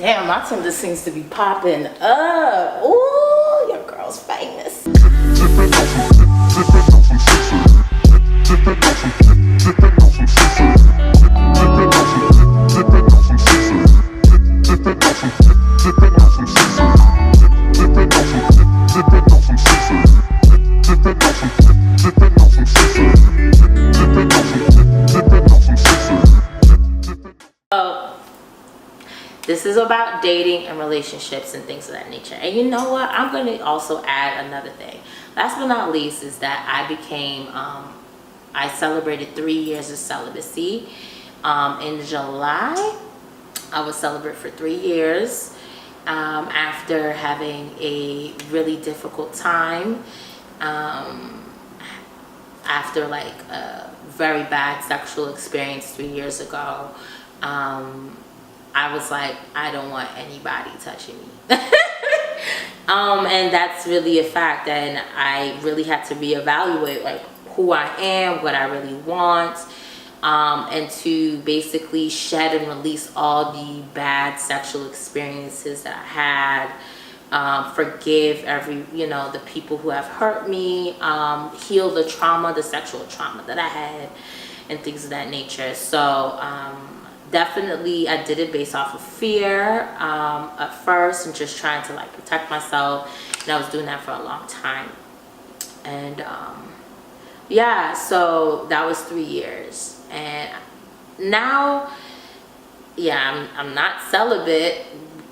Damn, my Tinder seems to be popping up. Ooh, your girl's famous. This is about dating and relationships and things of that nature. And you know what? I'm going to also add another thing. Last but not least is that I celebrated 3 years of celibacy. In July, I was celibate for 3 years after having a really difficult time. After like a very bad sexual experience 3 years ago. I was like, I don't want anybody touching me. And that's really a fact. And I really had to reevaluate like who I am, what I really want, and to basically shed and release all the bad sexual experiences that I had. Forgive the people who have hurt me, heal the trauma, the sexual trauma that I had, and things of that nature. So, definitely I did it based off of fear at first, and just trying to like protect myself, and I was doing that for a long time. And yeah, so that was 3 years. And now, yeah, I'm not celibate,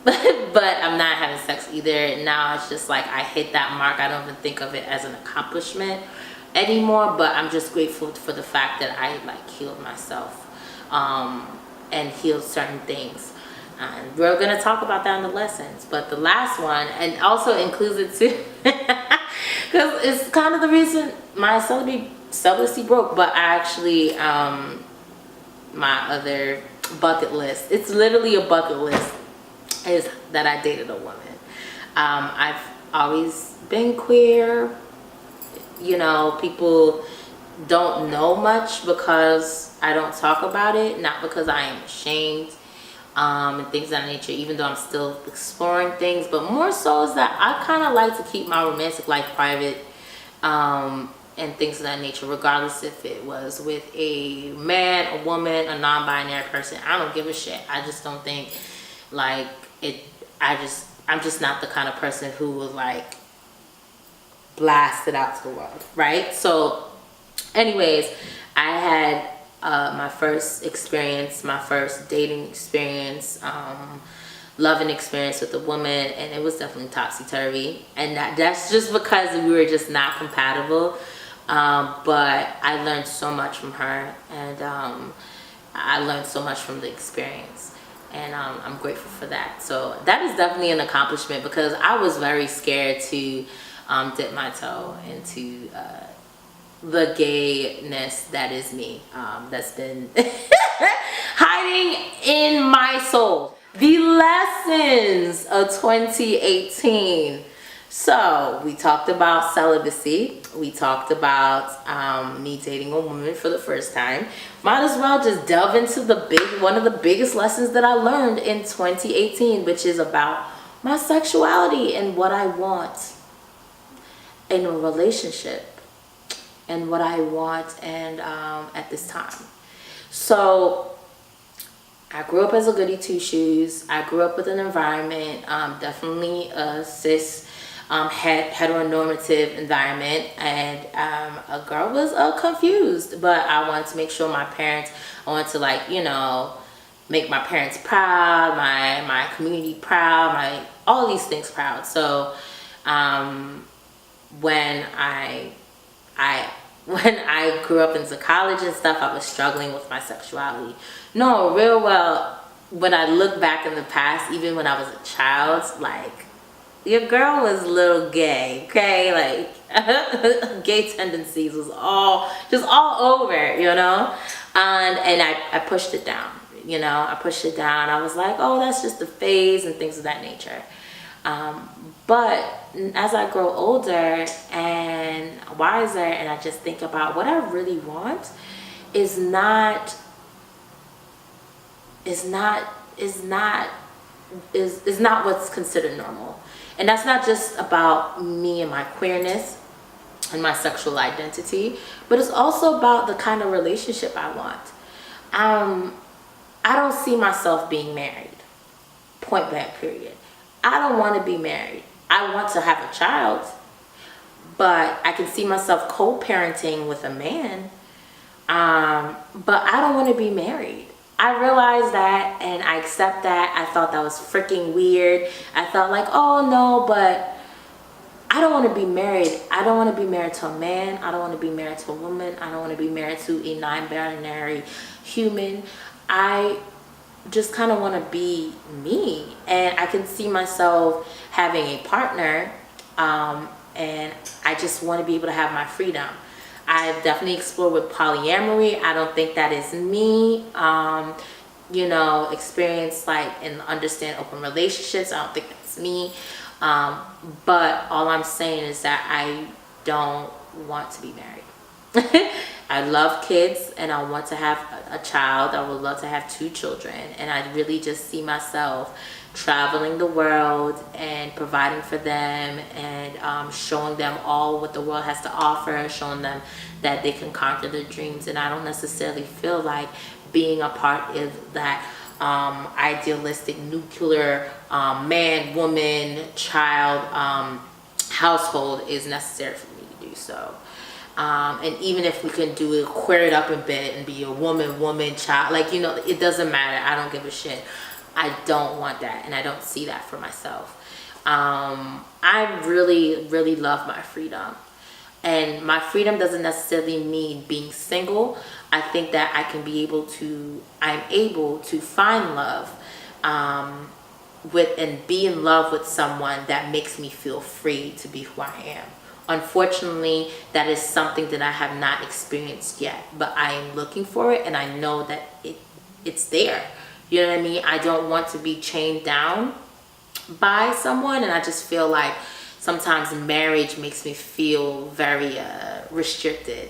but I'm not having sex either. Now it's just like I hit that mark. I don't even think of it as an accomplishment anymore, but I'm just grateful for the fact that I like healed myself and healed certain things. And we're gonna talk about that in the lessons. But the last one, and also includes it too, because it's kind of the reason my celibacy broke. But actually, my other bucket list, it's literally a bucket list, is that I dated a woman. I've always been queer. You know, people don't know much because I don't talk about it, not because I am ashamed and things of that nature, even though I'm still exploring things, but more so is that I kind of like to keep my romantic life private and things of that nature, regardless if it was with a man, a woman, a non-binary person. I don't give a shit. I just don't think like it. I'm just not the kind of person who will like blast it out to the world, right? So anyways, I had my first experience, my first dating experience, loving experience with a woman, and it was definitely topsy-turvy. And that's just because we were just not compatible. But I learned so much from her, and I learned so much from the experience, and I'm grateful for that. So that is definitely an accomplishment, because I was very scared to dip my toe into the gayness that is me, that's been hiding in my soul. The lessons of 2018. So we talked about celibacy. We talked about me dating a woman for the first time. Might as well just delve into one of the biggest lessons that I learned in 2018, which is about my sexuality and what I want in a relationship, and what I want and at this time. So I grew up as a goody two shoes. I grew up with an environment, definitely a cis heteronormative environment, and a girl was confused, but I wanted to make sure I wanted to like, make my parents proud, my community proud, all these things proud. So when I grew up into college and stuff, I was struggling with my sexuality. No, real well, when I look back in the past, even when I was a child, like, your girl was a little gay, okay? Like, gay tendencies was all over, And I pushed it down, I pushed it down. I was like, oh, that's just a phase and things of that nature. But as I grow older and wiser, and I just think about what I really want is not is not what's considered normal. And that's not just about me and my queerness and my sexual identity, but it's also about the kind of relationship I want. I don't see myself being married. Point blank, period. I don't want to be married. I want to have a child, but I can see myself co-parenting with a man. But I don't want to be married. I realized that and I accept that. I thought that was freaking weird. I thought like, oh no, but I don't want to be married. I don't want to be married to a man. I don't want to be married to a woman. I don't want to be married to a non-binary human. I just kind of want to be me. And I can see myself having a partner, and I just want to be able to have my freedom. I've definitely explored with polyamory. I don't think that is me. Experience like and understand open relationships. I don't think that's me. But all I'm saying is that I don't want to be married. I love kids and I want to have a child. I would love to have 2 children. And I really just see myself traveling the world and providing for them and showing them all what the world has to offer, showing them that they can conquer their dreams. And I don't necessarily feel like being a part of that idealistic nuclear man, woman, child household is necessary for me to do so. And even if we can do it, queer it up a bit and be a woman, child, it doesn't matter. I don't give a shit. I don't want that, and I don't see that for myself. I really, really love my freedom. And my freedom doesn't necessarily mean being single. I think that I'm able to find love and be in love with someone that makes me feel free to be who I am. Unfortunately, that is something that I have not experienced yet, but I am looking for it, and I know that it's there. You know what I mean? I don't want to be chained down by someone, and I just feel like sometimes marriage makes me feel very restricted.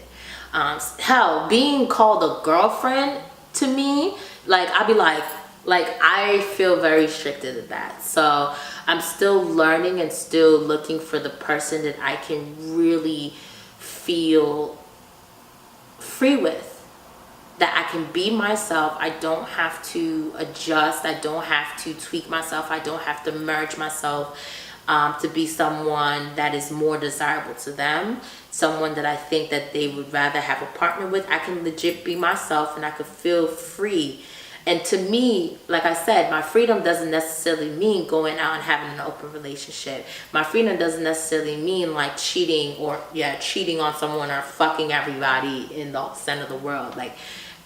Hell, being called a girlfriend to me, I'd be like I feel very restricted at that. So I'm still learning and still looking for the person that I can really feel free with. That I can be myself. I don't have to adjust. I don't have to tweak myself. I don't have to merge myself to be someone that is more desirable to them. Someone that I think that they would rather have a partner with. I can legit be myself and I could feel free. And to me, like I said, my freedom doesn't necessarily mean going out and having an open relationship. My freedom doesn't necessarily mean like cheating on someone or fucking everybody in the center of the world. Like,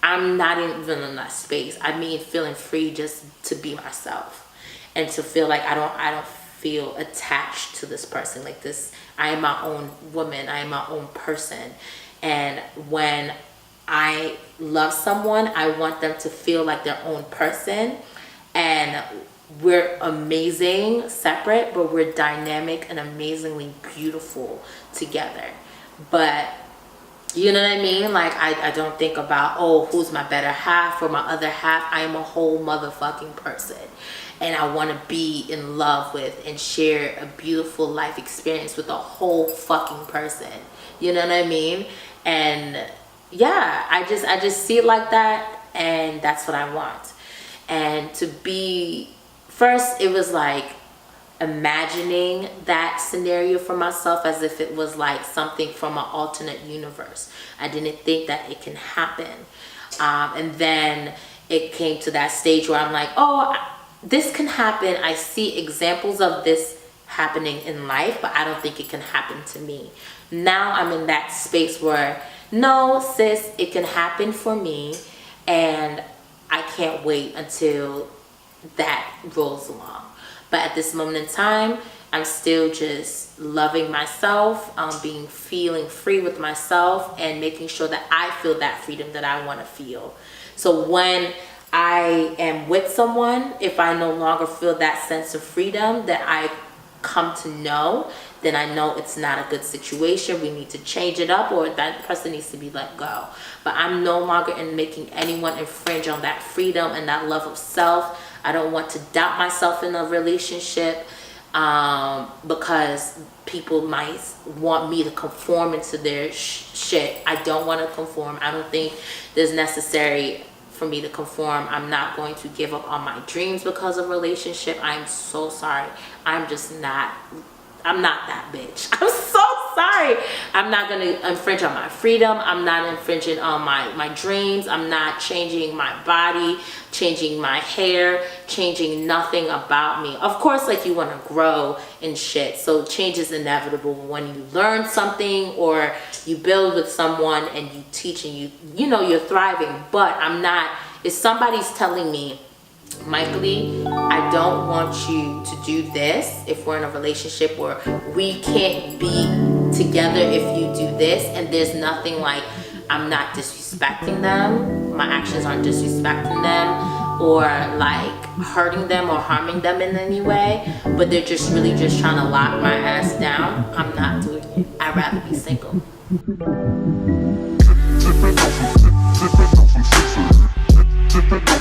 I'm not even in that space. I mean, feeling free just to be myself and to feel like I don't feel attached to this person. Like this, I am my own woman. I am my own person. And when I love someone, I want them to feel like their own person. And we're amazing separate, but we're dynamic and amazingly beautiful together. But you know what I mean? Like, I don't think about, oh, who's my better half or my other half. I am a whole motherfucking person. And I want to be in love with and share a beautiful life experience with a whole fucking person. You know what I mean? And yeah, I just see it like that, and that's what I want. And to be, first it was like imagining that scenario for myself as if it was like something from an alternate universe. I didn't think that it can happen. And then it came to that stage where I'm like, oh, this can happen. I see examples of this happening in life, but I don't think it can happen to me. Now I'm in that space where, no, sis, it can happen for me, and I can't wait until that rolls along. But at this moment in time, I'm still just loving myself, feeling free with myself, and making sure that I feel that freedom that I want to feel. So when I am with someone, if I no longer feel that sense of freedom that I come to know, then I know it's not a good situation. We need to change it up, or that person needs to be let go. But I'm no longer making anyone infringe on that freedom and that love of self. I don't want to doubt myself in a relationship because people might want me to conform into their shit. I don't want to conform. I don't think there's necessary for me to conform. I'm not going to give up on my dreams because of relationship. I'm so sorry. I'm not that bitch. I'm so sorry. I'm not going to infringe on my freedom. I'm not infringing on my dreams. I'm not changing my body, changing my hair, changing nothing about me. Of course, like, you want to grow and shit. So change is inevitable when you learn something or you build with someone and you teach and you know you're thriving. But I'm not, if somebody's telling me, Michaelie, I don't want you to do this if we're in a relationship, or we can't be together if you do this, and there's nothing like, I'm not disrespecting them, my actions aren't disrespecting them or like hurting them or harming them in any way, but they're just really just trying to lock my ass down, I'm not doing it. I'd rather be single. Different